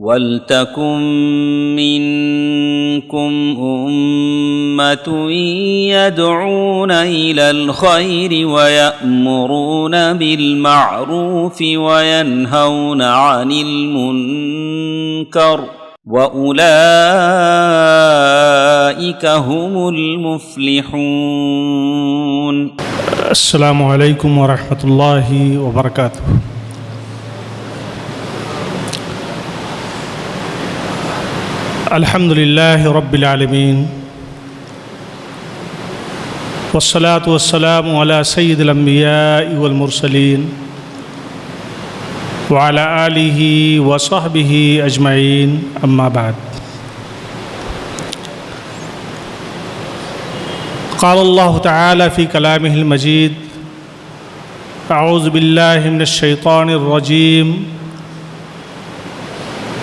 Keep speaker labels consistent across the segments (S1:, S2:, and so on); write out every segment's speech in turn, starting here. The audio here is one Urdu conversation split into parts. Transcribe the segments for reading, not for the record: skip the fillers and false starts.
S1: وَلْتَكُن مِّنكُمْ أُمَّةٌ يَدْعُونَ إِلَى الْخَيْرِ وَيَأْمُرُونَ بِالْمَعْرُوفِ وَيَنْهَوْنَ عَنِ الْمُنكَرِ وَأُولَئِكَ هُمُ الْمُفْلِحُونَ۔
S2: السلام علیکم ورحمۃ اللہ وبرکاتہ۔ الحمد للہ رب العالمین، والصلاة والسلام علی سید الانبیاء والمرسلین وعلی آلہ وصحبہ اجمعین، اما بعد۔ قال اللہ تعالی فی کلامہ المجید: اعوذ باللہ من الشیطان الرجیم،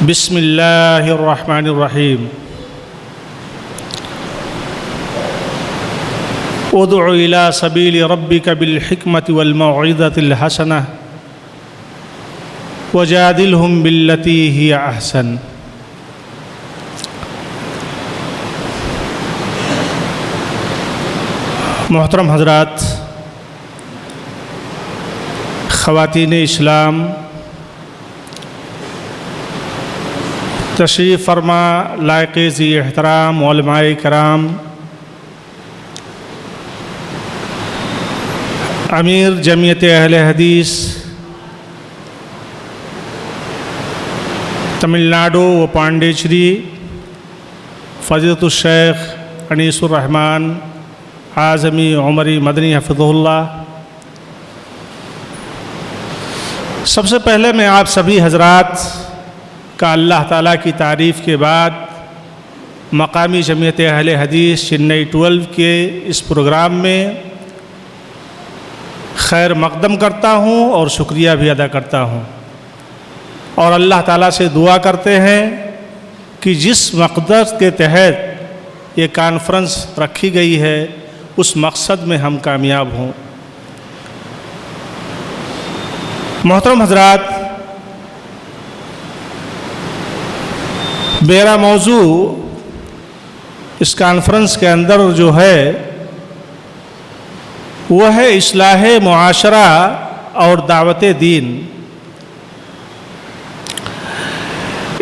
S2: بسم اللہ الرحمن الرحیم۔ ادع الی سبیل ربک بالحکمۃ والموعظۃ الحسنہ وجادلہم باللتی ہی احسن۔ محترم حضرات، خواتین اسلام، تشریف فرما لائق ذی احترام علماء کرام، امیر جمعیت اہل حدیث تمل ناڈو و پانڈیچری، فضیلۃ الشیخ انیس الرحمن اعظمی عمری مدنی حفظہ اللہ، سب سے پہلے میں آپ سبھی حضرات کا اللہ تعالیٰ کی تعریف کے بعد مقامی جمعیت اہل حدیث چنئی 12 کے اس پروگرام میں خیر مقدم کرتا ہوں اور شکریہ بھی ادا کرتا ہوں، اور اللہ تعالیٰ سے دعا کرتے ہیں کہ جس مقصد کے تحت یہ کانفرنس رکھی گئی ہے اس مقصد میں ہم کامیاب ہوں۔ محترم حضرات، میرا موضوع اس کانفرنس کے اندر جو ہے وہ ہے اصلاح معاشرہ اور دعوت دین۔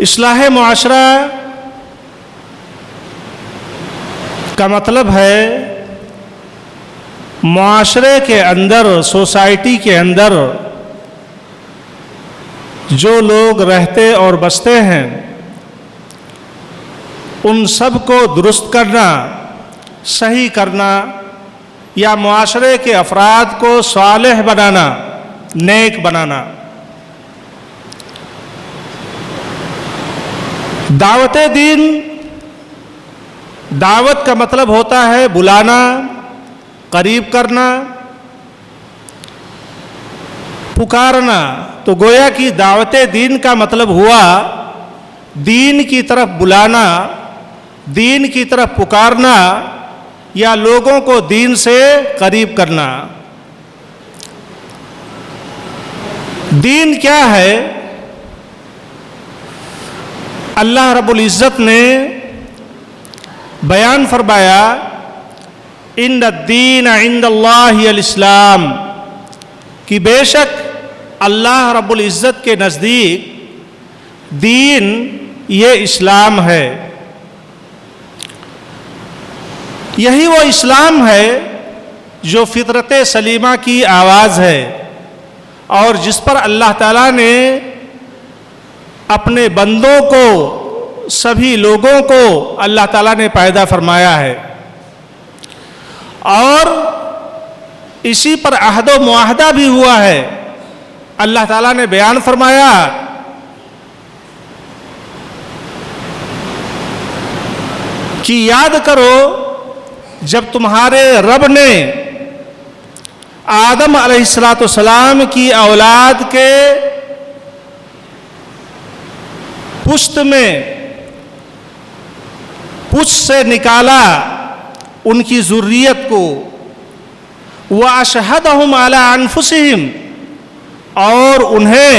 S2: اصلاح معاشرہ کا مطلب ہے معاشرے کے اندر، سوسائٹی کے اندر جو لوگ رہتے اور بستے ہیں ان سب کو درست کرنا، صحیح کرنا، یا معاشرے کے افراد کو صالح بنانا، نیک بنانا۔ دعوت دین، دعوت کا مطلب ہوتا ہے بلانا، قریب کرنا، پکارنا، تو گویا کہ دعوت دین کا مطلب ہوا دین کی طرف بلانا، دین کی طرف پکارنا، یا لوگوں کو دین سے قریب کرنا۔ دین کیا ہے؟ اللہ رب العزت نے بیان فرمایا: ان الدین عند اللہ الاسلام، کہ بے شک اللہ رب العزت کے نزدیک دین یہ اسلام ہے۔ یہی وہ اسلام ہے جو فطرت سلیمہ کی آواز ہے، اور جس پر اللہ تعالیٰ نے اپنے بندوں کو، سبھی لوگوں کو اللہ تعالیٰ نے پیدا فرمایا ہے، اور اسی پر عہد و معاہدہ بھی ہوا ہے۔ اللہ تعالیٰ نے بیان فرمایا کہ یاد کرو جب تمہارے رب نے آدم علیہ السلام کی اولاد کے پشت سے نکالا ان کی ذریت کو، وَأَشْهَدَهُمْ عَلَىٰ أَنفُسِهِمْ، اور انہیں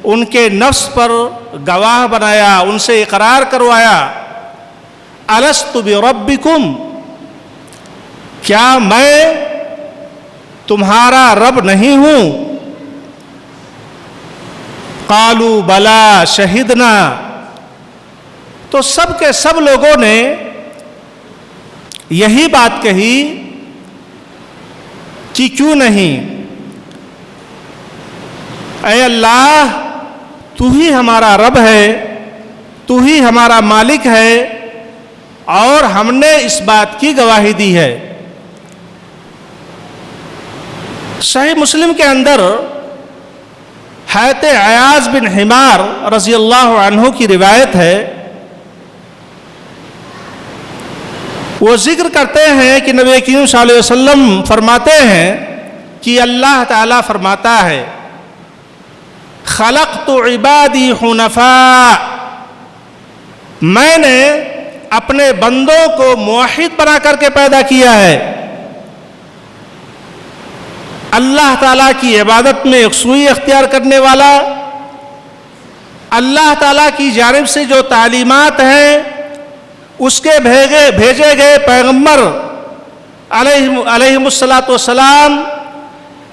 S2: ان کے نفس پر گواہ بنایا، ان سے اقرار کروایا، الست بربکم، کیا میں تمہارا رب نہیں ہوں؟ قالوا بلا شہدنا، تو سب کے سب لوگوں نے یہی بات کہی کہ کیوں نہیں، اے اللہ تو ہی ہمارا رب ہے، تو ہی ہمارا مالک ہے، اور ہم نے اس بات کی گواہی دی ہے۔ صحیح مسلم کے اندر حضرت عیاض بن حمار رضی اللہ عنہ کی روایت ہے، وہ ذکر کرتے ہیں کہ نبی کریم صلی اللہ علیہ وسلم فرماتے ہیں کہ اللہ تعالیٰ فرماتا ہے خلقت عبادی حنفاء، میں نے اپنے بندوں کو موحد بنا کر کے پیدا کیا ہے، اللہ تعالیٰ کی عبادت میں یکسوئی اختیار کرنے والا، اللہ تعالیٰ کی جانب سے جو تعلیمات ہیں اس کے بھیجے گئے پیغمبر علیہم الصلاۃ والسلام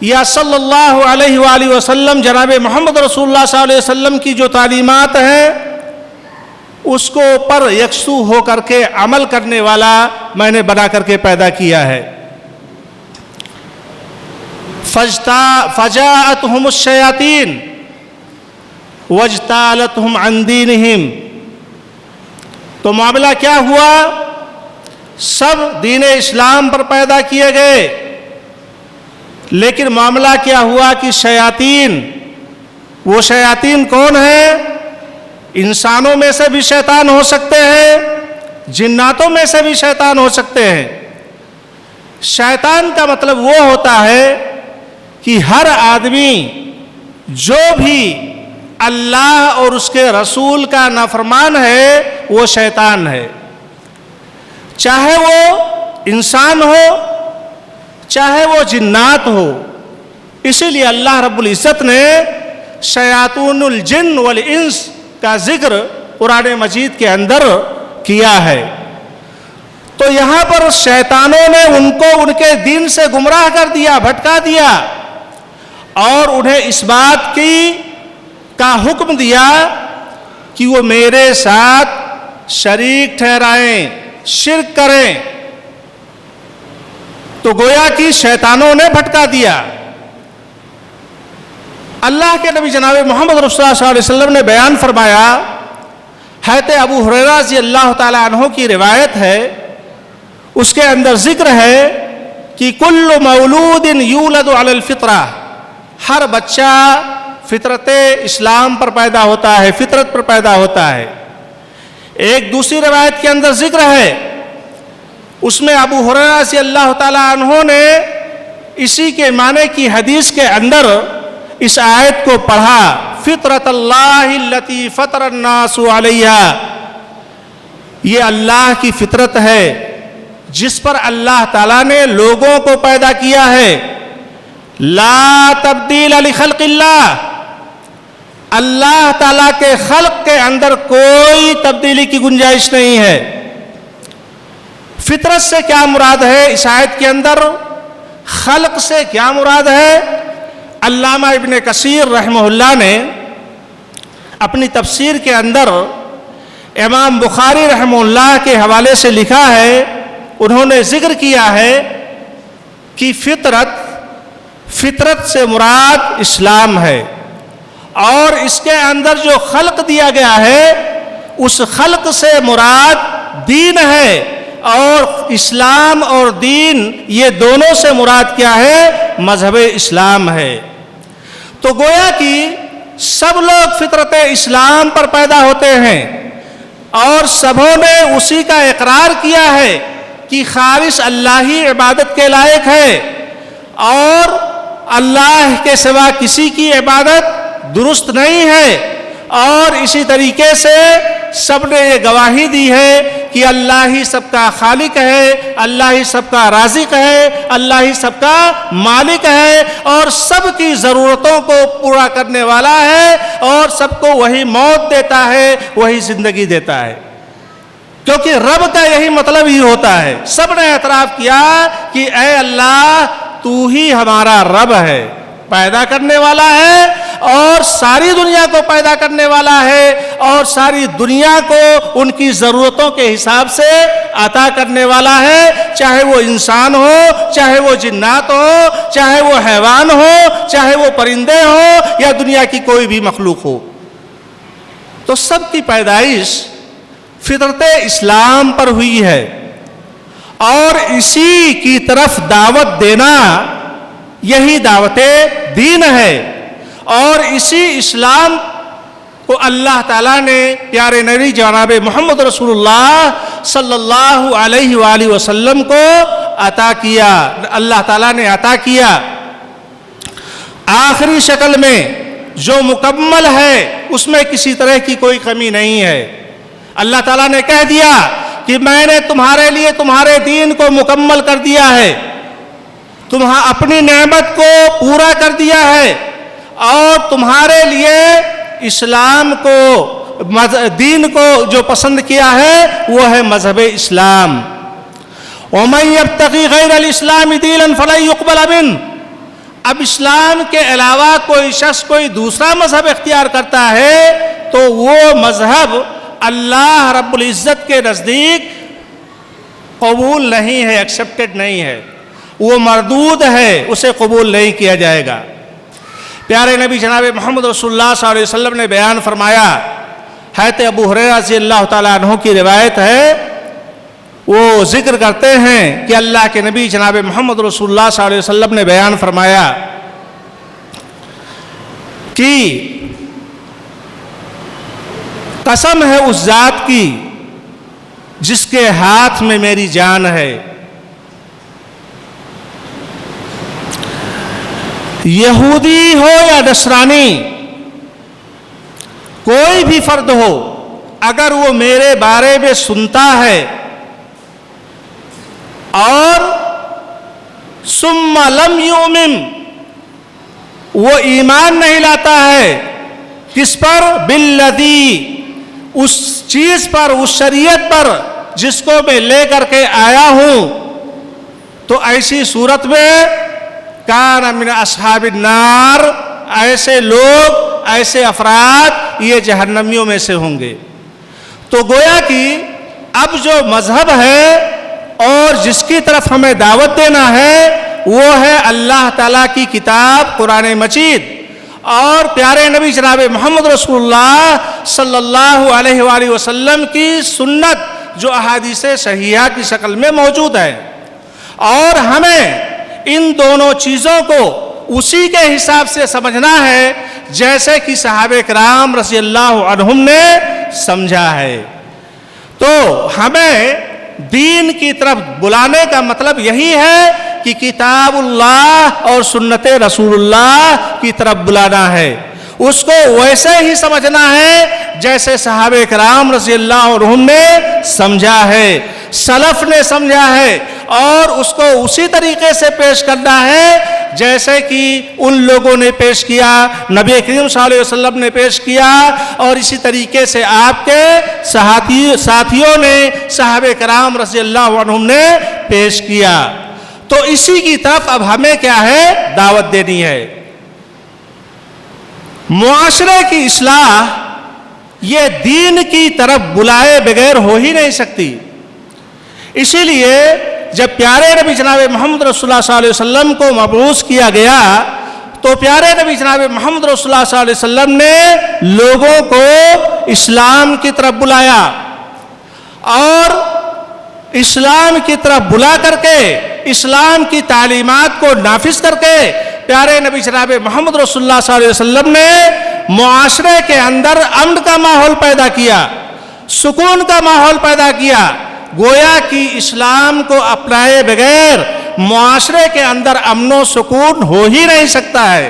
S2: یا صلی اللہ علیہ وآلہ وسلم جناب محمد رسول اللہ صلی اللہ علیہ وسلم کی جو تعلیمات ہیں اس کو پر یکسو ہو کر کے عمل کرنے والا میں نے بنا کر کے پیدا کیا ہے۔ فجاءتهم الشیاطین واجتالتهم عن دینہم، تو معاملہ کیا ہوا؟ سب دین اسلام پر پیدا کیے گئے، لیکن معاملہ کیا ہوا کہ شیاطین، وہ شیاطین کون ہیں؟ انسانوں میں سے بھی شیطان ہو سکتے ہیں، جناتوں میں سے بھی شیطان ہو سکتے ہیں۔ شیطان کا مطلب وہ ہوتا ہے کہ ہر آدمی جو بھی اللہ اور اس کے رسول کا نافرمان ہے وہ شیطان ہے، چاہے وہ انسان ہو چاہے وہ جنات ہو۔ اسی لیے اللہ رب العزت نے شیاطین الجن والانس کا ذکر قرآن مجید کے اندر کیا ہے۔ تو یہاں پر شیطانوں نے ان کو ان کے دین سے گمراہ کر دیا، بھٹکا دیا، اور انہیں اس بات کا حکم دیا کہ وہ میرے ساتھ شریک ٹھہرائیں، شرک کریں۔ تو گویا کہ شیطانوں نے بھٹکا دیا۔ اللہ کے نبی جناب محمد رسول اللہ صلی اللہ علیہ وسلم نے بیان فرمایا، حضرت ابو ہریرہ رضی اللہ تعالی عنہ کی روایت ہے، اس کے اندر ذکر ہے کہ کل مولود یولد علی الفطرہ، ہر بچہ فطرت اسلام پر پیدا ہوتا ہے، فطرت پر پیدا ہوتا ہے۔ ایک دوسری روایت کے اندر ذکر ہے، اس میں ابو ہریرہ رضی اللہ تعالیٰ عنہ نے اسی کے معنی کی حدیث کے اندر اس آیت کو پڑھا، فطرت اللہ التی فطر الناس علیہا، یہ اللہ کی فطرت ہے جس پر اللہ تعالیٰ نے لوگوں کو پیدا کیا ہے، لا تبدیل لخلق اللہ، اللہ تعالیٰ کے خلق کے اندر کوئی تبدیلی کی گنجائش نہیں ہے۔ فطرت سے کیا مراد ہے اس آیت کے اندر؟ خلق سے کیا مراد ہے؟ علامہ ابن کثیر رحمہ اللہ نے اپنی تفسیر کے اندر امام بخاری رحمہ اللہ کے حوالے سے لکھا ہے، انہوں نے ذکر کیا ہے کہ فطرت سے مراد اسلام ہے، اور اس کے اندر جو خلق دیا گیا ہے اس خلق سے مراد دین ہے، اور اسلام اور دین یہ دونوں سے مراد کیا ہے؟ مذہب اسلام ہے۔ تو گویا کہ سب لوگ فطرت اسلام پر پیدا ہوتے ہیں، اور سبوں نے اسی کا اقرار کیا ہے کہ خالص اللہ ہی عبادت کے لائق ہے، اور اللہ کے سوا کسی کی عبادت درست نہیں ہے۔ اور اسی طریقے سے سب نے یہ گواہی دی ہے کہ اللہ ہی سب کا خالق ہے، اللہ ہی سب کا رازق ہے، اللہ ہی سب کا مالک ہے، اور سب کی ضرورتوں کو پورا کرنے والا ہے، اور سب کو وہی موت دیتا ہے، وہی زندگی دیتا ہے۔ کیونکہ رب کا یہی مطلب ہی ہوتا ہے۔ سب نے اعتراف کیا کہ اے اللہ تو ہی ہمارا رب ہے، پیدا کرنے والا ہے، اور ساری دنیا کو پیدا کرنے والا ہے، اور ساری دنیا کو ان کی ضرورتوں کے حساب سے عطا کرنے والا ہے، چاہے وہ انسان ہو، چاہے وہ جنات ہو، چاہے وہ حیوان ہو، چاہے وہ پرندے ہو، یا دنیا کی کوئی بھی مخلوق ہو۔ تو سب کی پیدائش فطرت اسلام پر ہوئی ہے، اور اسی کی طرف دعوت دینا یہی دعوت دین ہے، اور اسی اسلام کو اللہ تعالیٰ نے پیارے نبی جناب محمد رسول اللہ صلی اللہ علیہ وآلہ وسلم کو عطا کیا، اللہ تعالیٰ نے عطا کیا آخری شکل میں، جو مکمل ہے، اس میں کسی طرح کی کوئی کمی نہیں ہے۔ اللہ تعالیٰ نے کہہ دیا کہ میں نے تمہارے لیے تمہارے دین کو مکمل کر دیا ہے، اپنی نعمت کو پورا کر دیا ہے، اور تمہارے لیے اسلام کو، دین کو جو پسند کیا ہے وہ ہے مذہب اسلام۔ وَمَن يَبْتَغِي غَيْرَ الْإِسْلَامِ دِينًا فَلَن يُقْبَلَ مِنْهُ۔ اب اسلام کے علاوہ کوئی شخص کوئی دوسرا مذہب اختیار کرتا ہے تو وہ مذہب اللہ رب العزت کے نزدیک قبول نہیں ہے، ایکسیپٹڈ نہیں ہے، وہ مردود ہے، اسے قبول نہیں کیا جائے گا۔ پیارے نبی جناب محمد رسول اللہ صلی اللہ علیہ وسلم نے بیان فرمایا، حضرت ابو ہریرہ رضی اللہ تعالیٰ عنہ کی روایت ہے، وہ ذکر کرتے ہیں کہ اللہ کے نبی جناب محمد رسول اللہ صلی اللہ علیہ وسلم نے بیان فرمایا کہ قسم ہے اس ذات کی جس کے ہاتھ میں میری جان ہے، یہودی ہو یا نصرانی، کوئی بھی فرد ہو، اگر وہ میرے بارے میں سنتا ہے اور ثم لم یؤمن، وہ ایمان نہیں لاتا ہے، کس پر؟ بالذی، اس چیز پر، اس شریعت پر جس کو میں لے کر کے آیا ہوں، تو ایسی صورت میں کان من اصحاب النار، ایسے لوگ، ایسے افراد یہ جہنمیوں میں سے ہوں گے۔ تو گویا کہ اب جو مذہب ہے اور جس کی طرف ہمیں دعوت دینا ہے وہ ہے اللہ تعالیٰ کی کتاب قرآن مجید، اور پیارے نبی جناب محمد رسول اللہ صلی اللہ علیہ وآلہ وسلم کی سنت جو احادیث صحیحہ کی شکل میں موجود ہے، اور ہمیں ان دونوں چیزوں کو اسی کے حساب سے سمجھنا ہے جیسے کہ صحابہ کرام رضی اللہ عنہم نے سمجھا ہے۔ تو ہمیں دین کی طرف بلانے کا مطلب یہی ہے کہ کتاب اللہ اور سنت رسول اللہ کی طرف بلانا ہے، اس کو ویسے ہی سمجھنا ہے جیسے صحابہ کرام رضی اللہ عنہم نے سمجھا ہے، سلف نے سمجھا ہے، اور اس کو اسی طریقے سے پیش کرنا ہے جیسے کہ ان لوگوں نے پیش کیا، نبی کریم صلی اللہ علیہ وسلم نے پیش کیا، اور اسی طریقے سے آپ کے ساتھیوں نے، صحابہ کرام رضی اللہ عنہم نے پیش کیا۔ تو اسی کی طرف اب ہمیں کیا ہے؟ دعوت دینی ہے۔ معاشرے کی اصلاح یہ دین کی طرف بلائے بغیر ہو ہی نہیں سکتی۔ اسی لیے جب پیارے نبی جناب محمد رسول اللہ صلی اللہ علیہ وسلم کو مبعوث کیا گیا تو پیارے نبی جناب محمد رسول اللہ صلی اللہ علیہ وسلم نے لوگوں کو اسلام کی طرف بلایا، اور اسلام کی طرف بلا کر کے اسلام کی تعلیمات کو نافذ کر کے پیارے نبی جناب محمد رسول اللہ صلی اللہ علیہ وسلم نے معاشرے کے اندر امن کا ماحول پیدا کیا، سکون کا ماحول پیدا کیا۔ گویا کہ اسلام کو اپنائے بغیر معاشرے کے اندر امن و سکون ہو ہی نہیں سکتا ہے،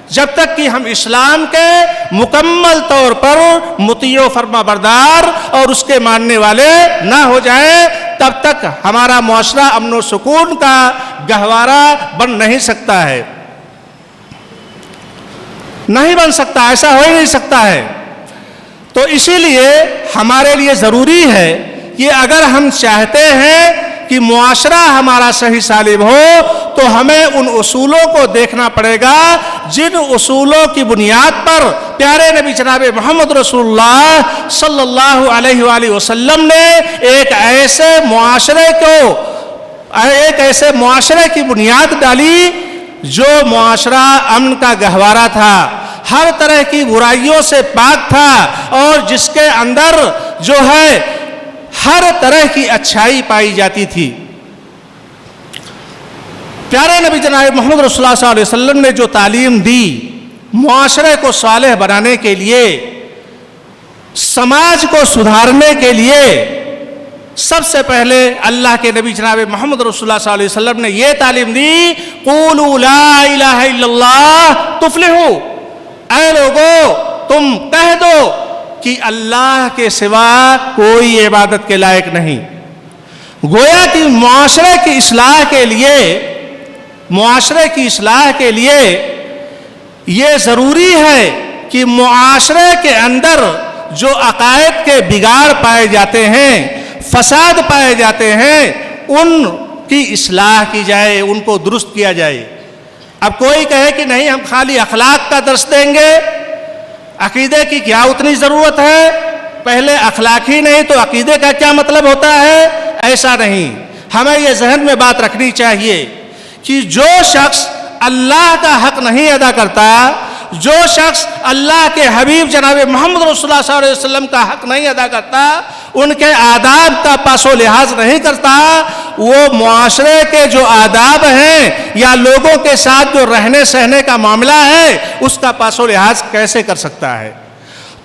S2: جب تک کہ ہم اسلام کے مکمل طور پر مطیع و فرما بردار اور اس کے ماننے والے نہ ہو جائیں، تب تک ہمارا معاشرہ امن و سکون کا گہوارہ بن نہیں سکتا ہے، نہیں بن سکتا، ایسا ہو ہی نہیں سکتا ہے۔ تو اسی لیے ہمارے لیے ضروری ہے کہ اگر ہم چاہتے ہیں کہ معاشرہ ہمارا صحیح سالم ہو تو ہمیں ان اصولوں کو دیکھنا پڑے گا جن اصولوں کی بنیاد پر پیارے نبی جناب محمد رسول اللہ صلی اللہ علیہ وآلہ وسلم نے ایک ایسے معاشرے کی بنیاد ڈالی جو معاشرہ امن کا گہوارہ تھا، ہر طرح کی برائیوں سے پاک تھا، اور جس کے اندر جو ہے ہر طرح کی اچھائی پائی جاتی تھی۔ پیارے نبی جناب محمد رسول اللہ صلی اللہ علیہ وسلم نے جو تعلیم دی معاشرے کو صالح بنانے کے لیے، سماج کو سدھارنے کے لیے، سب سے پہلے اللہ کے نبی جناب محمد رسول اللہ صلی اللہ علیہ وسلم نے یہ تعلیم دی، قولوا لا الہ الا اللہ تفلحوا، اے لوگو تم کہہ دو کہ اللہ کے سوا کوئی عبادت کے لائق نہیں۔ گویا کہ معاشرے کی اصلاح کے لیے یہ ضروری ہے کہ معاشرے کے اندر جو عقائد کے بگاڑ پائے جاتے ہیں، فساد پائے جاتے ہیں، ان کی اصلاح کی جائے، ان کو درست کیا جائے۔ اب کوئی کہے کہ نہیں ہم خالی اخلاق کا درس دیں گے، عقیدے کی کیا اتنی ضرورت ہے، پہلے اخلاق ہی نہیں تو عقیدے کا کیا مطلب ہوتا ہے؟ ایسا نہیں، ہمیں یہ ذہن میں بات رکھنی چاہیے کہ جو شخص اللہ کا حق نہیں ادا کرتا، جو شخص اللہ کے حبیب جناب محمد رسول اللہ صلی اللہ علیہ وسلم کا حق نہیں ادا کرتا، ان کے آداب کا پاس و لحاظ نہیں کرتا، وہ معاشرے کے جو آداب ہیں یا لوگوں کے ساتھ جو رہنے سہنے کا معاملہ ہے اس کا پاس و لحاظ کیسے کر سکتا ہے؟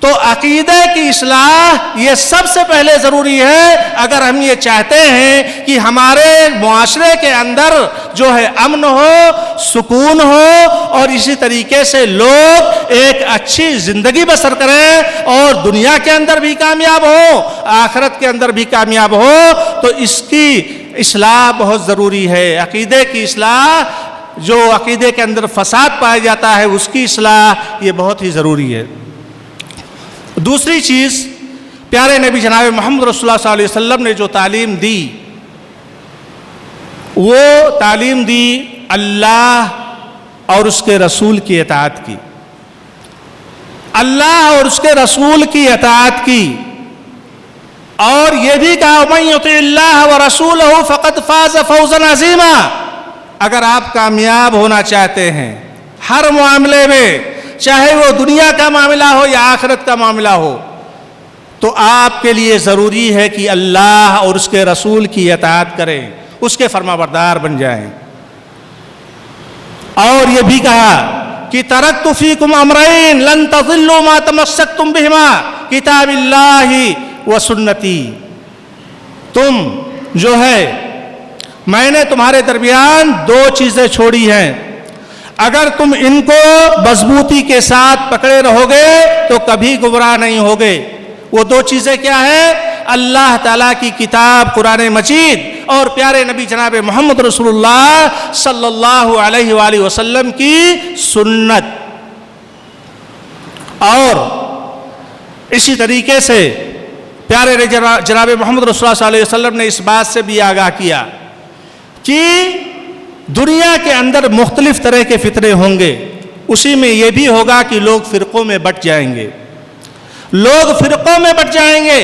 S2: تو عقیدے کی اصلاح یہ سب سے پہلے ضروری ہے اگر ہم یہ چاہتے ہیں کہ ہمارے معاشرے کے اندر جو ہے امن ہو، سکون ہو، اور اسی طریقے سے لوگ ایک اچھی زندگی بسر کریں اور دنیا کے اندر بھی کامیاب ہو، آخرت کے اندر بھی کامیاب ہو، تو اس کی اصلاح بہت ضروری ہے۔ عقیدے کی اصلاح، جو عقیدے کے اندر فساد پایا جاتا ہے اس کی اصلاح یہ بہت ہی ضروری ہے۔ دوسری چیز، پیارے نبی جناب محمد رسول اللہ صلی اللہ علیہ وسلم نے جو تعلیم دی، وہ تعلیم دی اللہ اور اس کے رسول کی اطاعت کی، اللہ اور اس کے رسول کی اطاعت کی، اور یہ بھی کہا وَمَن يُطِعِ اللَّهَ وَرَسُولَهُ فَقَدْ فَازَ فَوْزًا عَظِيمًا۔ اگر آپ کامیاب ہونا چاہتے ہیں ہر معاملے میں، چاہے وہ دنیا کا معاملہ ہو یا آخرت کا معاملہ ہو، تو آپ کے لیے ضروری ہے کہ اللہ اور اس کے رسول کی اطاعت کریں، اس کے فرما بردار بن جائیں۔ اور یہ بھی کہا کہ ترکت فیکم امرین لن تضلوا ما تمسکتم بہما کتاب اللہ و سنتی۔ تم جو ہے، میں نے تمہارے درمیان دو چیزیں چھوڑی ہیں، اگر تم ان کو مضبوطی کے ساتھ پکڑے رہو گے تو کبھی گمراہ نہیں ہوگے۔ وہ دو چیزیں کیا ہیں؟ اللہ تعالیٰ کی کتاب قرآن مجید اور پیارے نبی جناب محمد رسول اللہ صلی اللہ علیہ وآلہ وسلم کی سنت۔ اور اسی طریقے سے پیارے جناب محمد رسول اللہ صلی اللہ علیہ وسلم نے اس بات سے بھی آگاہ کیا کہ دنیا کے اندر مختلف طرح کے فتنے ہوں گے، اسی میں یہ بھی ہوگا کہ لوگ فرقوں میں بٹ جائیں گے، لوگ فرقوں میں بٹ جائیں گے۔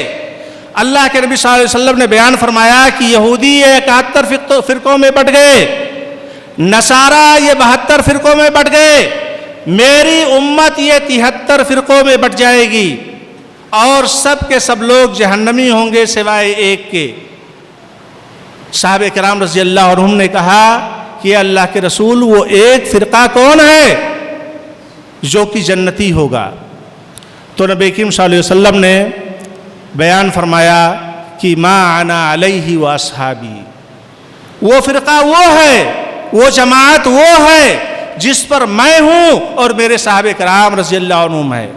S2: اللہ کے نبی صلی اللہ علیہ وسلم نے بیان فرمایا کہ یہودی 71 فرقوں میں بٹ گئے، نصارہ یہ 72 فرقوں میں بٹ گئے، میری امت یہ 73 فرقوں میں بٹ جائے گی، اور سب کے سب لوگ جہنمی ہوں گے سوائے ایک کے۔ صحابہ کرام رضی اللہ عنہم نے کہا کہ اللہ کے رسول وہ ایک فرقہ کون ہے جو کہ جنتی ہوگا؟ تو نبی کریم صلی اللہ علیہ وسلم نے بیان فرمایا کہ ما انا علیہ و اصحابی، وہ فرقہ وہ ہے، وہ جماعت وہ ہے جس پر میں ہوں اور میرے صحابہ کرام رضی اللہ عنہم ہے۔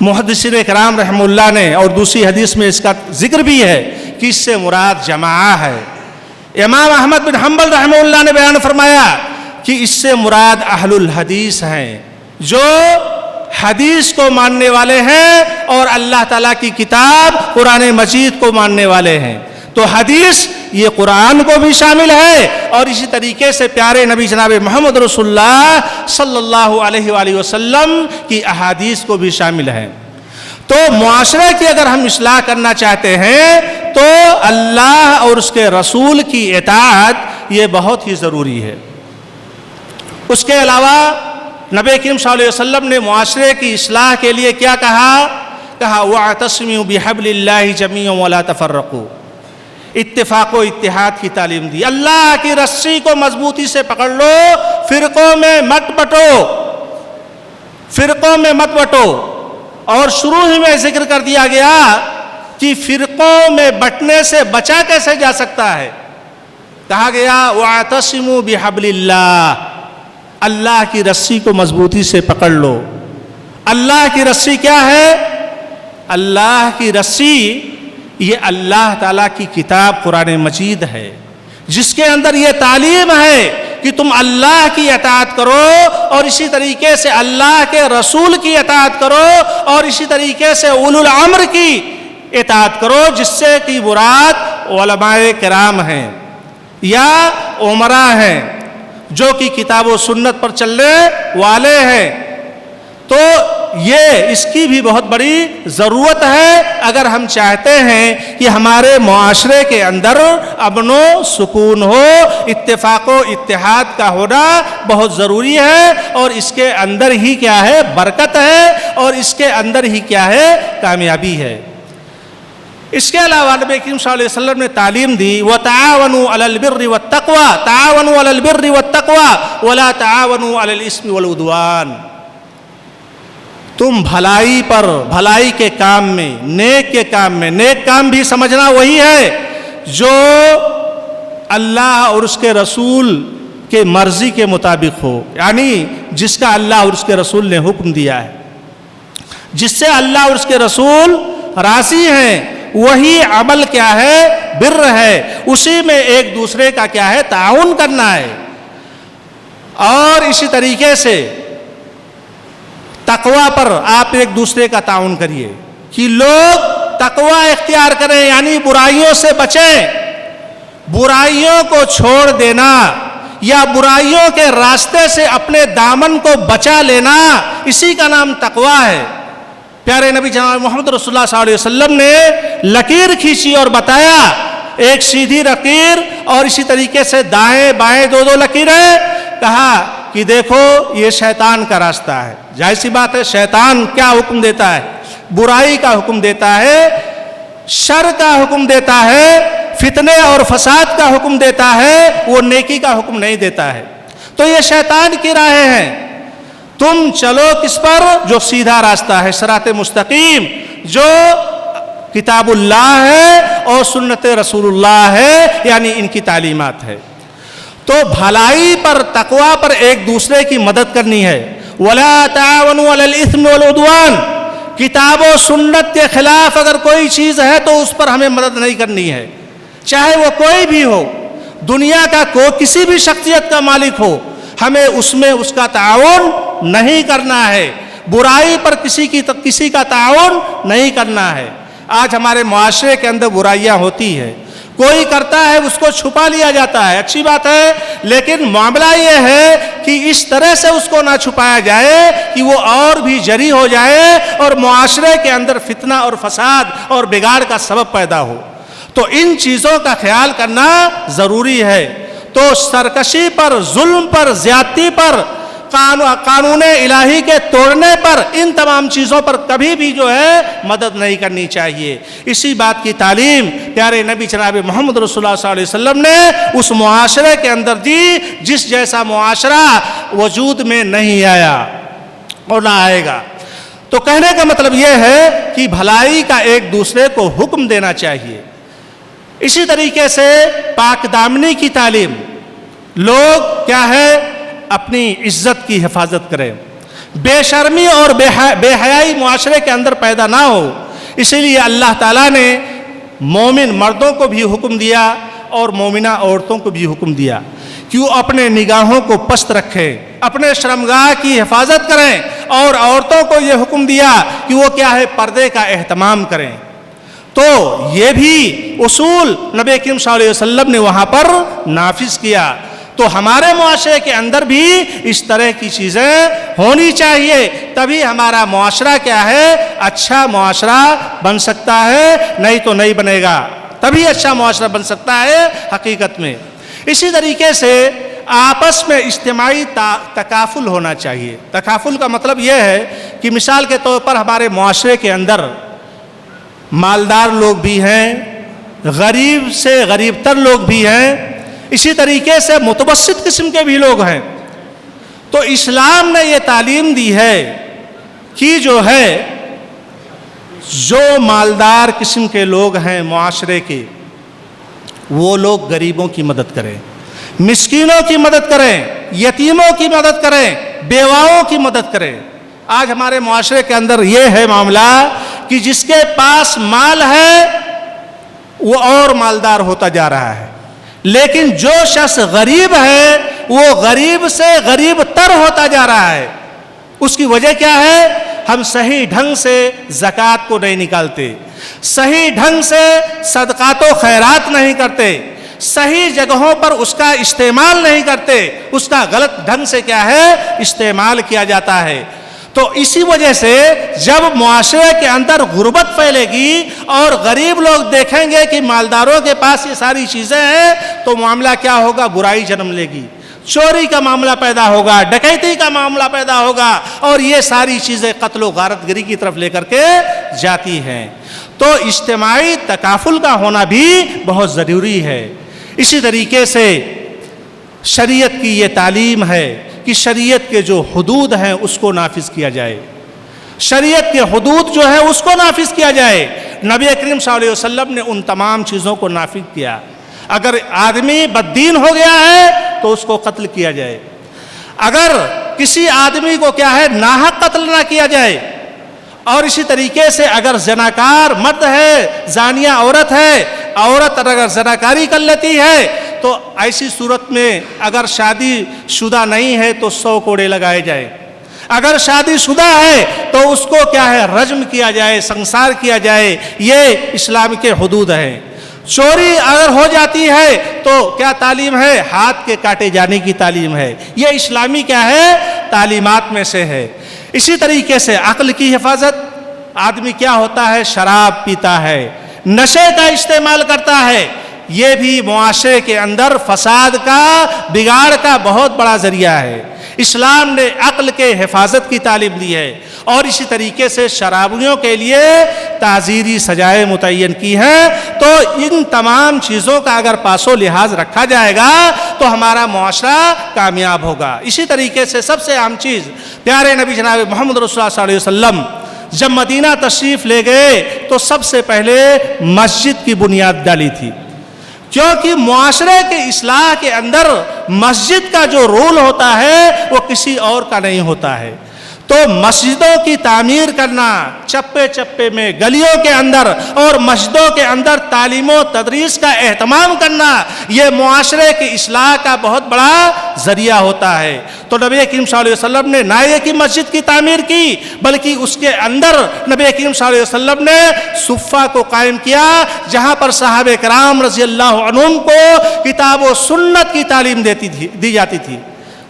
S2: محدثین کرام رحمہ اللہ نے اور دوسری حدیث میں اس کا ذکر بھی ہے کہ اس سے مراد جماعہ ہے۔ امام احمد بن حنبل رحمہ اللہ نے بیان فرمایا کہ اس سے مراد اہل الحدیث ہیں، جو حدیث کو ماننے والے ہیں اور اللہ تعالیٰ کی کتاب قرآن مجید کو ماننے والے ہیں۔ تو حدیث یہ قرآن کو بھی شامل ہے اور اسی طریقے سے پیارے نبی جناب محمد رسول اللہ صلی اللہ علیہ وآلہ وسلم کی احادیث کو بھی شامل ہے۔ تو معاشرے کی اگر ہم اصلاح کرنا چاہتے ہیں تو اللہ اور اس کے رسول کی اطاعت یہ بہت ہی ضروری ہے۔ اس کے علاوہ نبی کریم صلی اللہ علیہ وسلم نے معاشرے کی اصلاح کے لیے کیا کہا؟ وَاعْتَصِمُوا بِحَبْلِ اللَّهِ جَمِيعًا وَلَا تَفَرَّقُوا، اتفاق و اتحاد کی تعلیم دی۔ اللہ کی رسی کو مضبوطی سے پکڑ لو، فرقوں میں مت بٹو، فرقوں میں مت بٹو۔ اور شروع ہی میں ذکر کر دیا گیا کہ فرقوں میں بٹنے سے بچا کیسے جا سکتا ہے؟ کہا گیا وَاعْتَصِمُوا بِحَبْلِ اللَّهِ، اللہ کی رسی کو مضبوطی سے پکڑ لو۔ اللہ کی رسی کیا ہے؟ اللہ کی رسی یہ اللہ تعالیٰ کی کتاب قرآن مجید ہے، جس کے اندر یہ تعلیم ہے کہ تم اللہ کی اطاعت کرو اور اسی طریقے سے اللہ کے رسول کی اطاعت کرو اور اسی طریقے سے اولو الامر کی اطاعت کرو، جس سے کہ مراد علماء کرام ہیں یا عمراء ہیں جو کہ کتاب و سنت پر چلنے والے ہیں۔ تو یہ اس کی بھی بہت بڑی ضرورت ہے اگر ہم چاہتے ہیں کہ ہمارے معاشرے کے اندر امن و سکون ہو۔ اتفاق و اتحاد کا ہونا بہت ضروری ہے اور اس کے اندر ہی کیا ہے؟ برکت ہے اور اس کے اندر ہی کیا ہے؟ کامیابی ہے۔ اس کے علاوہ نبی کریم صلی اللہ علیہ وسلم نے تعلیم دی وَتَعَاوَنُوا عَلَى الْبِرِّ وَالتَّقْوَى، تَعَاوَنُوا عَلَى الْبِرِّ وَالتَّقْوَى وَلَا تَعَاوَنُوا عَلَى الْإِثْمِ وَالْعُدْوَانِ، تم بھلائی پر، بھلائی کے کام میں، نیک کے کام میں، نیک کام بھی سمجھنا وہی ہے جو اللہ اور اس کے رسول کے مرضی کے مطابق ہو، یعنی جس کا اللہ اور اس کے رسول نے حکم دیا ہے، جس سے اللہ اور اس کے رسول راضی ہیں، وہی عمل کیا ہے؟ بر ہے۔ اسی میں ایک دوسرے کا کیا ہے؟ تعاون کرنا ہے۔ اور اسی طریقے سے تقوی پر آپ ایک دوسرے کا تعاون کریے کہ لوگ تقوی اختیار کریں، یعنی برائیوں سے بچیں۔ برائیوں کو چھوڑ دینا یا برائیوں کے راستے سے اپنے دامن کو بچا لینا، اسی کا نام تقوی ہے۔ پیارے نبی جناب محمد رسول اللہ صلی اللہ علیہ وسلم نے لکیر کھینچی اور بتایا، ایک سیدھی لکیر اور اسی طریقے سے دائیں بائیں دو دو لکیریں، کہا کہ دیکھو یہ شیطان کا راستہ ہے۔ ظاہر سی بات ہے، شیطان کیا حکم دیتا ہے؟ برائی کا حکم دیتا ہے، شر کا حکم دیتا ہے، فتنے اور فساد کا حکم دیتا ہے، وہ نیکی کا حکم نہیں دیتا ہے۔ تو یہ شیطان کی راہیں ہیں۔ تم چلو کس پر؟ جو سیدھا راستہ ہے، صراط مستقیم، جو کتاب اللہ ہے اور سنت رسول اللہ ہے، یعنی ان کی تعلیمات ہے۔ تو بھلائی پر، تقوی پر ایک دوسرے کی مدد کرنی ہے۔ وَلَا تَعَاوَنُوا عَلَى الْإِثْمِ وَالْعُدْوَانِ، کتاب و سنت کے خلاف اگر کوئی چیز ہے تو اس پر ہمیں مدد نہیں کرنی ہے، چاہے وہ کوئی بھی ہو، دنیا کا کسی بھی شخصیت کا مالک ہو، ہمیں اس میں اس کا تعاون نہیں کرنا ہے۔ برائی پر کسی کا تعاون نہیں کرنا ہے۔ آج ہمارے معاشرے کے اندر برائیاں ہوتی ہے، کوئی کرتا ہے اس کو چھپا لیا جاتا ہے، اچھی بات ہے، لیکن معاملہ یہ ہے کہ اس طرح سے اس کو نہ چھپایا جائے کہ وہ اور بھی جری ہو جائے اور معاشرے کے اندر فتنہ اور فساد اور بگاڑ کا سبب پیدا ہو۔ تو ان چیزوں کا خیال کرنا ضروری ہے۔ تو سرکشی پر، ظلم پر، زیادتی پر، قانون الہی کے توڑنے پر، ان تمام چیزوں پر کبھی بھی جو ہے مدد نہیں کرنی چاہیے۔ اسی بات کی تعلیم پیارے نبی جناب محمد رسول اللہ صلی اللہ علیہ وسلم نے اس معاشرے کے اندر دی جس جیسا معاشرہ وجود میں نہیں آیا اور نہ آئے گا۔ تو کہنے کا مطلب یہ ہے کہ بھلائی کا ایک دوسرے کو حکم دینا چاہیے۔ اسی طریقے سے پاک دامنی کی تعلیم، لوگ کیا ہے؟ اپنی عزت کی حفاظت کریں۔ بے شرمی اور بے حیائی معاشرے کے اندر پیدا نہ ہو، اسی لیے اللہ تعالیٰ نے مومن مردوں کو بھی حکم دیا اور مومنہ عورتوں کو بھی حکم دیا کہ وہ اپنے نگاہوں کو پست رکھیں، اپنے شرمگاہ کی حفاظت کریں، اور عورتوں کو یہ حکم دیا کہ وہ کیا ہے، پردے کا اہتمام کریں۔ تو یہ بھی اصول نبی کریم صلی اللہ علیہ وسلم نے وہاں پر نافذ کیا۔ تو ہمارے معاشرے کے اندر بھی اس طرح کی چیزیں ہونی چاہیے، تبھی ہمارا معاشرہ کیا ہے، اچھا معاشرہ بن سکتا ہے، نہیں تو نہیں بنے گا، تبھی اچھا معاشرہ بن سکتا ہے حقیقت میں۔ اسی طریقے سے آپس میں اجتماعی تکافل ہونا چاہیے۔ تکافل کا مطلب یہ ہے کہ مثال کے طور پر ہمارے معاشرے کے اندر مالدار لوگ بھی ہیں، غریب سے غریب تر لوگ بھی ہیں، اسی طریقے سے متوسط قسم کے بھی لوگ ہیں۔ تو اسلام نے یہ تعلیم دی ہے کہ جو ہے، جو مالدار قسم کے لوگ ہیں معاشرے کے، وہ لوگ غریبوں کی مدد کریں، مسکینوں کی مدد کریں، یتیموں کی مدد کریں، بیواؤں کی مدد کریں۔ آج ہمارے معاشرے کے اندر یہ ہے معاملہ کہ جس کے پاس مال ہے وہ اور مالدار ہوتا جا رہا ہے، لیکن جو شخص غریب ہے وہ غریب سے غریب تر ہوتا جا رہا ہے۔ اس کی وجہ کیا ہے؟ ہم صحیح ڈھنگ سے زکوٰۃ کو نہیں نکالتے، صحیح ڈھنگ سے صدقات و خیرات نہیں کرتے، صحیح جگہوں پر اس کا استعمال نہیں کرتے، اس کا غلط ڈھنگ سے کیا ہے، استعمال کیا جاتا ہے۔ تو اسی وجہ سے جب معاشرے کے اندر غربت پھیلے گی اور غریب لوگ دیکھیں گے کہ مالداروں کے پاس یہ ساری چیزیں ہیں، تو معاملہ کیا ہوگا؟ برائی جنم لے گی، چوری کا معاملہ پیدا ہوگا، ڈکیتی کا معاملہ پیدا ہوگا، اور یہ ساری چیزیں قتل و غارت گری کی طرف لے کر کے جاتی ہیں۔ تو اجتماعی تکافل کا ہونا بھی بہت ضروری ہے۔ اسی طریقے سے شریعت کی یہ تعلیم ہے کہ شریعت کے جو حدود ہیں اس کو نافذ کیا جائے، شریعت کے حدود جو ہے اس کو نافذ کیا جائے۔ نبی کریم صلی اللہ علیہ وسلم نے ان تمام چیزوں کو نافذ کیا۔ اگر آدمی بددین ہو گیا ہے تو اس کو قتل کیا جائے، اگر کسی آدمی کو کیا ہے، ناحق قتل نہ کیا جائے، اور اسی طریقے سے اگر زناکار مرد ہے، زانیہ عورت ہے، عورت اگر زناکاری کر لیتی ہے تو ایسی صورت میں اگر شادی شدہ نہیں ہے تو 100 کوڑے لگائے جائے، اگر شادی شدہ ہے تو اس کو کیا ہے، رجم کیا جائے، سنسار کیا جائے۔ یہ اسلام کے حدود ہیں۔ چوری اگر ہو جاتی ہے تو کیا تعلیم ہے؟ ہاتھ کے کاٹے جانے کی تعلیم ہے۔ یہ اسلامی کیا ہے؟ تعلیمات میں سے ہے۔ اسی طریقے سے عقل کی حفاظت، آدمی کیا ہوتا ہے، شراب پیتا ہے، نشے کا استعمال کرتا ہے، یہ بھی معاشرے کے اندر فساد کا، بگاڑ کا بہت بڑا ذریعہ ہے۔ اسلام نے عقل کے حفاظت کی تعلیم دی ہے، اور اسی طریقے سے شرابیوں کے لیے تعزیری سزائیں متعین کی ہیں۔ تو ان تمام چیزوں کا اگر پاس و لحاظ رکھا جائے گا تو ہمارا معاشرہ کامیاب ہوگا۔ اسی طریقے سے سب سے اہم چیز، پیارے نبی جناب محمد رسول اللہ صلی اللہ علیہ وسلم جب مدینہ تشریف لے گئے تو سب سے پہلے مسجد کی بنیاد ڈالی تھی، کیونکہ معاشرے کے اصلاح کے اندر مسجد کا جو رول ہوتا ہے وہ کسی اور کا نہیں ہوتا ہے۔ تو مسجدوں کی تعمیر کرنا، چپے چپے میں گلیوں کے اندر اور مسجدوں کے اندر تعلیم و تدریس کا اہتمام کرنا، یہ معاشرے کی اصلاح کا بہت بڑا ذریعہ ہوتا ہے۔ تو نبی کریم صلی اللہ علیہ وسلم نے نہ یہ کہ مسجد کی تعمیر کی، بلکہ اس کے اندر نبی کریم صلی اللہ علیہ وسلم نے صفہ کو قائم کیا، جہاں پر صحابہ کرام رضی اللہ عنہم کو کتاب و سنت کی تعلیم دی جاتی تھی۔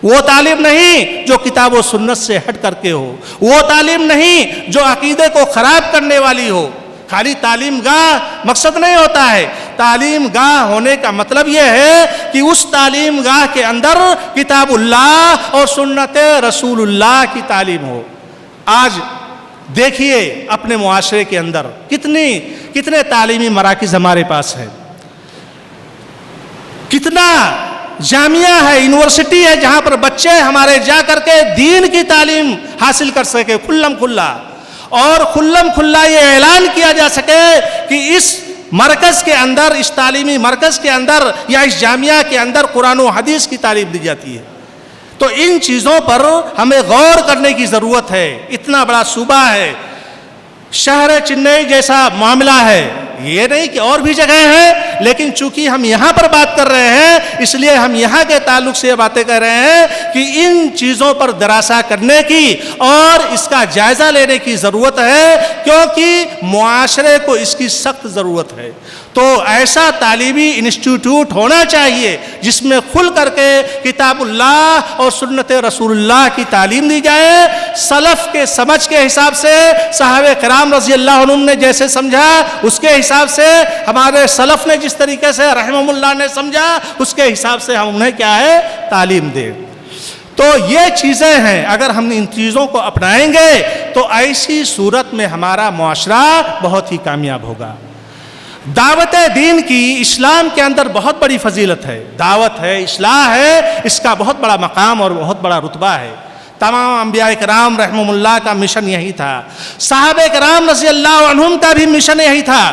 S2: وہ تعلیم نہیں جو کتاب و سنت سے ہٹ کر کے ہو، وہ تعلیم نہیں جو عقیدے کو خراب کرنے والی ہو۔ خالی تعلیم گاہ مقصد نہیں ہوتا ہے، تعلیم گاہ ہونے کا مطلب یہ ہے کہ اس تعلیم گاہ کے اندر کتاب اللہ اور سنت رسول اللہ کی تعلیم ہو۔ آج دیکھیے اپنے معاشرے کے اندر کتنے تعلیمی مراکز ہمارے پاس ہیں، کتنا جامعہ ہے، یونیورسٹی ہے، جہاں پر بچے ہمارے جا کر کے دین کی تعلیم حاصل کر سکے کھلم کھلا، اور کھلم کھلا یہ اعلان کیا جا سکے کہ اس مرکز کے اندر، اس تعلیمی مرکز کے اندر یا اس جامعہ کے اندر قرآن و حدیث کی تعلیم دی جاتی ہے۔ تو ان چیزوں پر ہمیں غور کرنے کی ضرورت ہے. اتنا بڑا صوبہ ہے, شہر چنئی جیسا معاملہ ہے, یہ نہیں کہ اور بھی جگہیں ہیں, لیکن چونکہ ہم یہاں پر بات کر رہے ہیں اس لیے ہم یہاں کے تعلق سے یہ باتیں کر رہے ہیں کہ ان چیزوں پر دراسہ کرنے کی اور اس کا جائزہ لینے کی ضرورت ہے, کیونکہ معاشرے کو اس کی سخت ضرورت ہے. تو ایسا تعلیمی انسٹیٹیوٹ ہونا چاہیے جس میں کھل کر کے کتاب اللہ اور سنت رسول اللہ کی تعلیم دی جائے, سلف کے سمجھ کے حساب سے, صحابہ کرام رضی اللہ عنہم نے جیسے سمجھا اس کے حساب سے, ہمارے سلف نے جس طریقے سے رحمہ اللہ نے سمجھا اس کے حساب سے ہم انہیں کیا ہے تعلیم دیں. تو یہ چیزیں ہیں, اگر ہم ان چیزوں کو اپنائیں گے تو ایسی صورت میں ہمارا معاشرہ بہت ہی کامیاب ہوگا. دعوت دین کی اسلام کے اندر بہت بڑی فضیلت ہے, دعوت ہے, اصلاح ہے, اس کا بہت بڑا مقام اور بہت بڑا رتبہ ہے. تمام انبیاء کرام رحمہ اللہ کا مشن یہی تھا, صحابہ کرام رضی اللہ عنہم کا بھی مشن یہی تھا.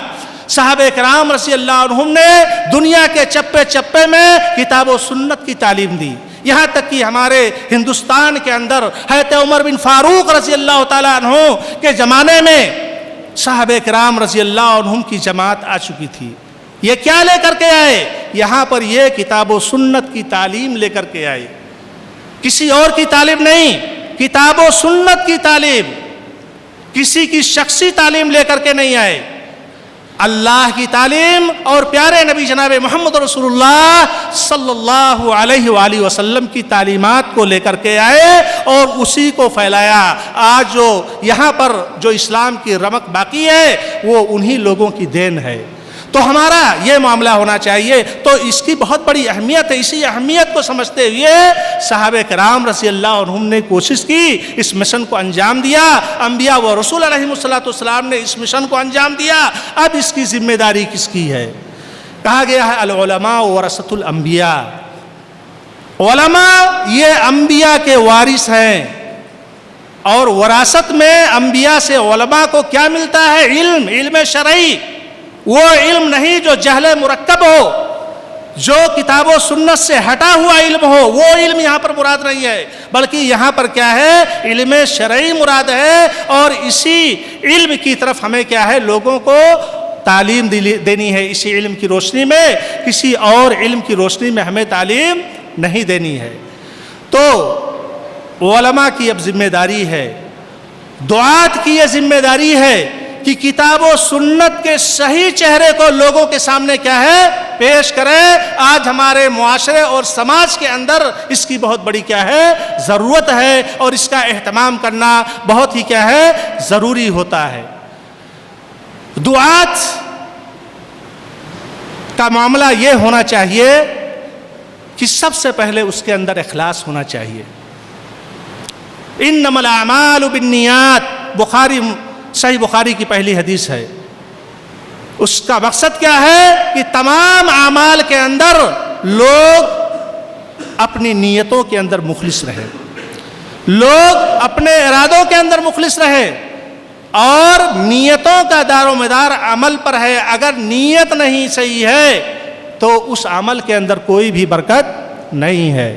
S2: صحابہ کرام رضی اللہ عنہم نے دنیا کے چپے چپے میں کتاب و سنت کی تعلیم دی, یہاں تک کہ ہمارے ہندوستان کے اندر حضرت عمر بن فاروق رضی اللہ تعالیٰ عنہ کے زمانے میں صحابہ کرام رضی اللہ عنہم کی جماعت آ چکی تھی. یہ کیا لے کر کے آئے؟ یہاں پر یہ کتاب و سنت کی تعلیم لے کر کے آئے, کسی اور کی تعلیم نہیں, کتاب و سنت کی تعلیم, کسی کی شخصی تعلیم لے کر کے نہیں آئے. اللہ کی تعلیم اور پیارے نبی جناب محمد رسول اللہ صلی اللہ علیہ وآلہ وسلم کی تعلیمات کو لے کر کے آئے اور اسی کو پھیلایا. آج جو یہاں پر جو اسلام کی رمق باقی ہے وہ انہی لوگوں کی دین ہے. تو ہمارا یہ معاملہ ہونا چاہیے. تو اس کی بہت بڑی اہمیت ہے. اسی اہمیت کو سمجھتے ہوئے صحابہ کرام رضی اللہ عنہم نے کوشش کی, اس مشن کو انجام دیا. انبیاء و رسول علیہ السلام نے اس مشن کو انجام دیا. اب اس کی ذمہ داری کس کی ہے؟ کہا گیا ہے العلماء ورثۃ الانبیاء, علماء یہ انبیاء کے وارث ہیں. اور وراثت میں انبیاء سے علماء کو کیا ملتا ہے؟ علم, علم شرعی. وہ علم نہیں جو جہل مرکب ہو, جو کتاب و سنت سے ہٹا ہوا علم ہو, وہ علم یہاں پر مراد نہیں ہے, بلکہ یہاں پر کیا ہے؟ علم شرعی مراد ہے. اور اسی علم کی طرف ہمیں کیا ہے؟ لوگوں کو تعلیم دینی ہے. اسی علم کی روشنی میں, کسی اور علم کی روشنی میں ہمیں تعلیم نہیں دینی ہے. تو علماء کی اب ذمہ داری ہے, دعات کی یہ ذمہ داری ہے کہ کتاب و سنت کے صحیح چہرے کو لوگوں کے سامنے کیا ہے؟ پیش کریں. آج ہمارے معاشرے اور سماج کے اندر اس کی بہت بڑی کیا ہے؟ ضرورت ہے, اور اس کا اہتمام کرنا بہت ہی کیا ہے؟ ضروری ہوتا ہے. دعات کا معاملہ یہ ہونا چاہیے کہ سب سے پہلے اس کے اندر اخلاص ہونا چاہیے. انما الاعمال بالنیات, صحیح بخاری کی پہلی حدیث ہے. اس کا مقصد کیا ہے؟ کہ تمام اعمال کے اندر لوگ اپنی نیتوں کے اندر مخلص رہے, لوگ اپنے ارادوں کے اندر مخلص رہے, اور نیتوں کا دار و مدار عمل پر ہے. اگر نیت نہیں صحیح ہے تو اس عمل کے اندر کوئی بھی برکت نہیں ہے.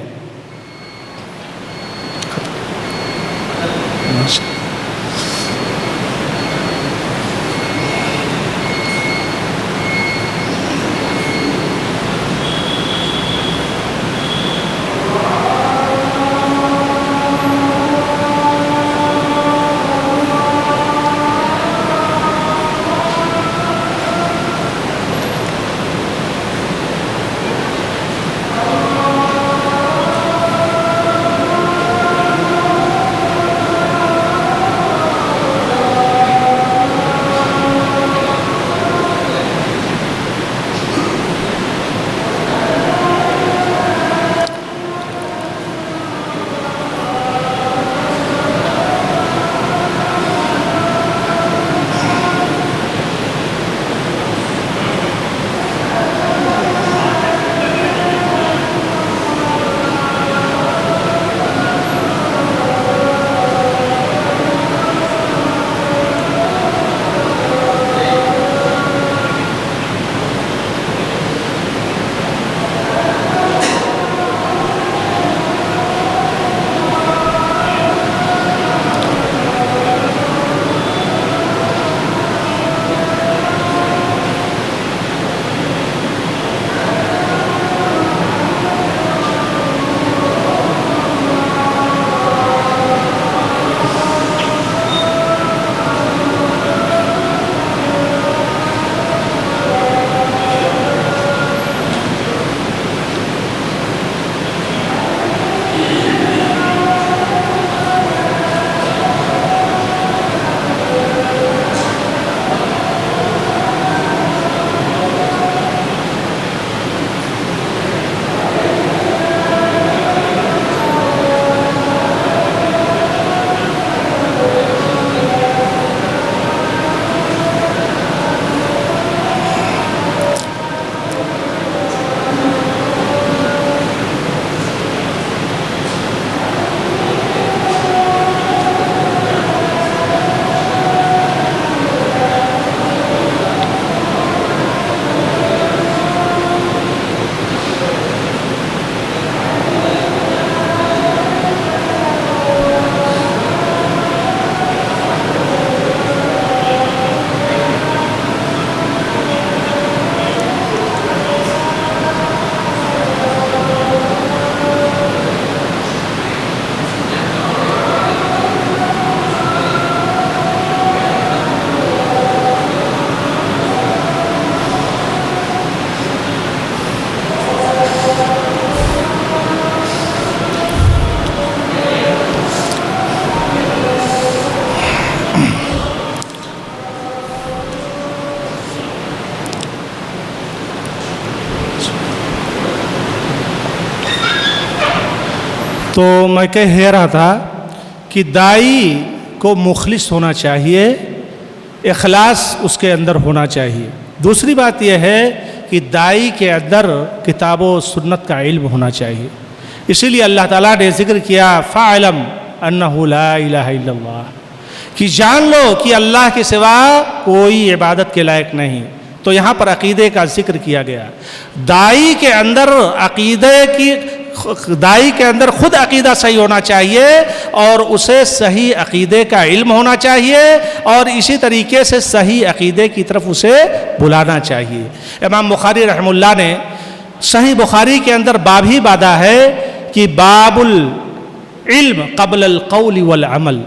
S2: تو میں کہہ رہا تھا کہ دائی کو مخلص ہونا چاہیے، اخلاص اس کے اندر ہونا چاہیے۔ دوسری بات یہ ہے کہ دائی کے اندر کتاب و سنت کا علم ہونا چاہیے۔ اسی لیے اللہ تعالیٰ نے ذکر کیا فَاعْلَمْ أَنَّهُ لَا إِلَهَ إِلَّا اللَّهُ، کہ جان لو کہ اللہ کے سوا کوئی عبادت کے لائق نہیں۔ تو یہاں پر عقیدے کا ذکر کیا گیا۔ دائی کے اندر خود عقیدہ صحیح ہونا چاہیے اور اسے صحیح عقیدے کا علم ہونا چاہیے اور اسی طریقے سے صحیح عقیدے کی طرف اسے بلانا چاہیے۔ امام بخاری رحمہ اللہ نے صحیح بخاری کے اندر باب ہی باندھا ہے کہ باب العلم قبل القول والعمل،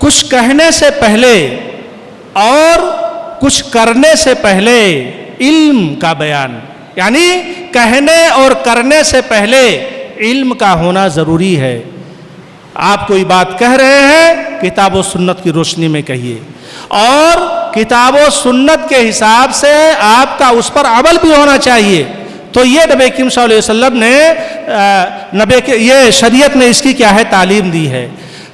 S2: کچھ کہنے سے پہلے اور کچھ کرنے سے پہلے علم کا بیان، یعنی کہنے اور کرنے سے پہلے علم کا ہونا ضروری ہے۔ آپ کوئی بات کہہ رہے ہیں کتاب و سنت کی روشنی میں کہیے، اور کتاب و سنت کے حساب سے آپ کا اس پر عمل بھی ہونا چاہیے۔ تو یہ نبی کریم صلی اللہ علیہ وسلم نے یہ شریعت نے اس کی کیا ہے تعلیم دی ہے۔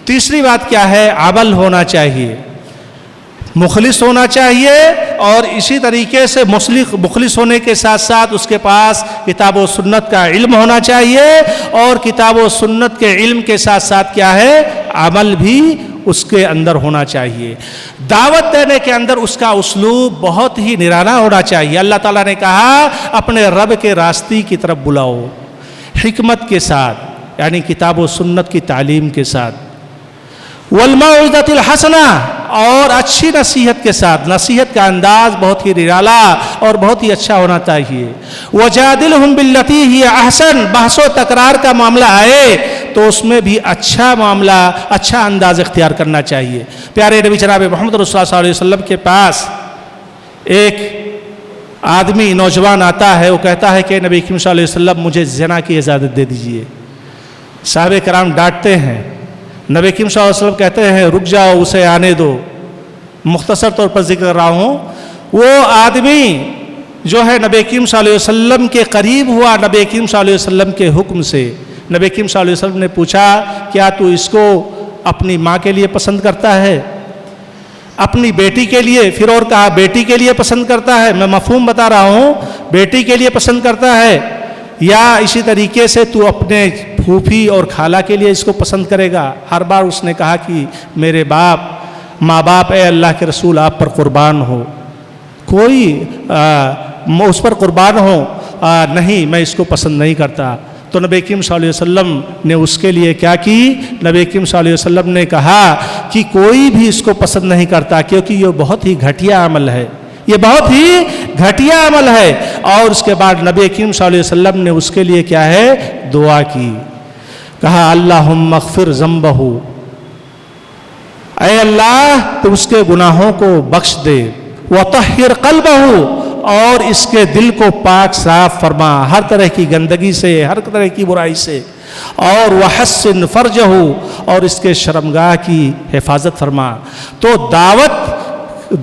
S2: تیسری بات کیا ہے؟ عمل ہونا چاہیے، مخلص ہونا چاہیے، اور اسی طریقے سے مخلص ہونے کے ساتھ ساتھ اس کے پاس کتاب و سنت کا علم ہونا چاہیے، اور کتاب و سنت کے علم کے ساتھ ساتھ کیا ہے عمل بھی اس کے اندر ہونا چاہیے۔ دعوت دینے کے اندر اس کا اسلوب بہت ہی نرالا ہونا چاہیے۔ اللہ تعالیٰ نے کہا اپنے رب کے راستے کی طرف بلاؤ، حکمت کے ساتھ، یعنی کتاب و سنت کی تعلیم کے ساتھ، والموعظۃ الحسنہ، اور اچھی نصیحت کے ساتھ۔ نصیحت کا انداز بہت ہی نرالا اور بہت ہی اچھا ہونا چاہیے۔ وجادلہم باللتی ہی احسن، بحث و تکرار کا معاملہ آئے تو اس میں بھی اچھا معاملہ، اچھا انداز اختیار کرنا چاہیے۔ پیارے نبی جناب محمد رسول اللہ صلی اللہ علیہ وسلم کے پاس ایک آدمی نوجوان آتا ہے، وہ کہتا ہے کہ نبی کریم صلی اللہ علیہ وسلم مجھے زنا کی اجازت دے دیجئے۔ صحابہ کرام ڈانٹتے ہیں، نبی کریم صلی اللہ علیہ وسلم کہتے ہیں رک جاؤ، اسے آنے دو۔ مختصر طور پر ذکر کر رہا ہوں، وہ آدمی جو ہے نبی کریم صلی اللہ علیہ وسلم کے قریب ہوا نبی کریم صلی اللہ علیہ وسلم کے حکم سے۔ نبی کریم صلی اللہ علیہ وسلم نے پوچھا کیا تو اس کو اپنی ماں کے لیے پسند کرتا ہے، اپنی بیٹی کے لیے؟ پھر اور کہا بیٹی کے لیے پسند کرتا ہے، میں مفہوم بتا رہا ہوں، بیٹی کے لیے پسند کرتا ہے، یا اسی طریقے سے تو اپنے پھوپھی اور خالہ کے لیے اس کو پسند کرے گا؟ ہر بار اس نے کہا کہ میرے ماں باپ اے اللہ کے رسول آپ پر قربان ہو، کوئی اس پر قربان ہو، نہیں میں اس کو پسند نہیں کرتا۔ تو نبی کریم صلی اللہ علیہ وسلم نے اس کے لیے کیا کی؟ نبی کریم صلی اللہ علیہ وسلم نے کہا کہ کوئی بھی اس کو پسند نہیں کرتا، کیونکہ یہ بہت ہی گھٹیا عمل ہے، یہ بہت ہی گھٹیا عمل ہے۔ اور اس کے بعد نبی کریم صلی اللہ علیہ وسلم نے اس کے لیے کیا ہے دعا کی، کہا اللہم اغفر ذنبہ، اے اللہ تو اس کے گناہوں کو بخش دے، وطہر قلبہ، اور اس کے دل کو پاک صاف فرما ہر طرح کی گندگی سے، ہر طرح کی برائی سے، اور وحسن فرجہ، اور اس کے شرمگاہ کی حفاظت فرما۔ تو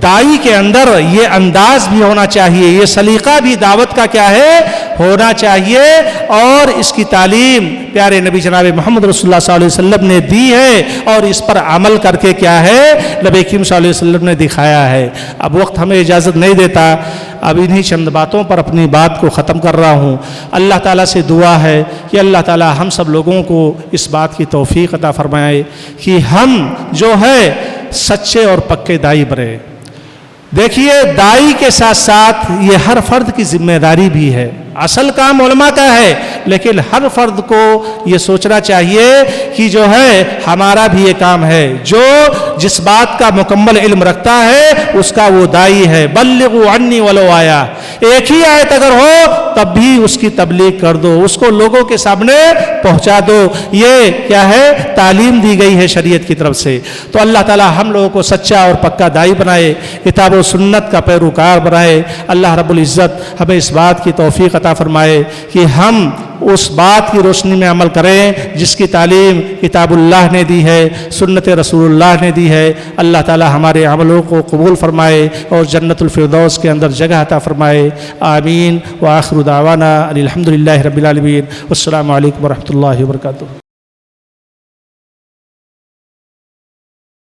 S2: دائی کے اندر یہ انداز بھی ہونا چاہیے، یہ سلیقہ بھی دعوت کا کیا ہے ہونا چاہیے، اور اس کی تعلیم پیارے نبی جناب محمد رسول اللہ صلی اللہ علیہ وسلم نے دی ہے، اور اس پر عمل کر کے کیا ہے نبی کریم صلی اللہ علیہ وسلم نے دکھایا ہے۔ اب وقت ہمیں اجازت نہیں دیتا، اب انہی چند باتوں پر اپنی بات کو ختم کر رہا ہوں۔ اللہ تعالیٰ سے دعا ہے کہ اللہ تعالیٰ ہم سب لوگوں کو اس بات کی توفیق عطا فرمائے کہ ہم جو ہے سچے اور پکے دائی بنے۔ دیکھیے دائی کے ساتھ ساتھ یہ ہر فرد کی ذمہ داری بھی ہے، اصل کام علماء کا ہے، لیکن ہر فرد کو یہ سوچنا چاہیے کہ جو ہے ہمارا بھی یہ کام ہے، جو جس بات کا مکمل علم رکھتا ہے اس کا وہ دائی ہے۔ بلغوا عنی ولو آیا، ایک ہی آیت اگر ہو تب بھی اس کی تبلیغ کر دو، اس کو لوگوں کے سامنے پہنچا دو، یہ کیا ہے تعلیم دی گئی ہے شریعت کی طرف سے۔ تو اللہ تعالی ہم لوگوں کو سچا اور پکا دائی بنائے، کتاب و سنت کا پیروکار بنائے۔ اللہ رب العزت ہمیں اس بات کی توفیق عطا فرمائے کہ ہم اس بات کی روشنی میں عمل کریں جس کی تعلیم کتاب اللہ نے دی ہے، سنت رسول اللہ نے دی ہے۔ اللہ تعالی ہمارے عملوں کو قبول فرمائے اور جنت الفردوس کے اندر جگہ عطا فرمائے، آمین۔ وآخر دعوانا الحمدللہ رب العالمین، والسلام علیکم ورحمۃ اللہ وبرکاتہ۔